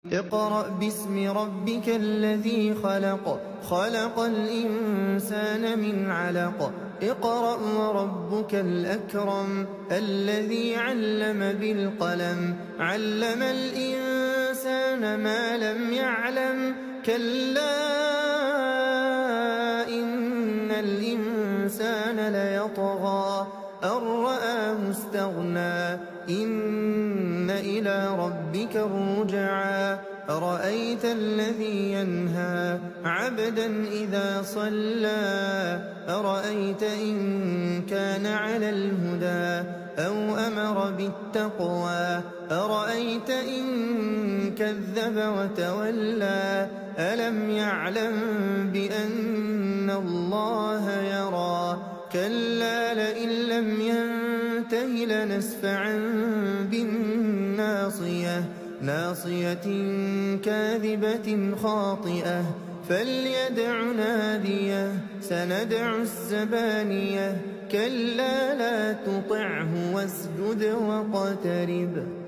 اقرأ باسم ربك الذي خلق خلق الإنسان من علق اقرأ وربك الأكرم الذي علم بالقلم علم الإنسان ما لم يعلم كلا إن الإنسان ليطغى أن رآه استغنى إن إلى ربك الرجعى أرأيت الذي ينهى عبدا إذا صلى أرأيت إن كان على الهدى أو أمر بالتقوى أرأيت إن كذب وتولى ألم يعلم بأن الله يرى كلا لئن لم ينته لنسفعا بالناصية ناصية كاذبة خاطئة فليدع ناديه سندع الزبانية كلا لا تطعه واسجد واقترب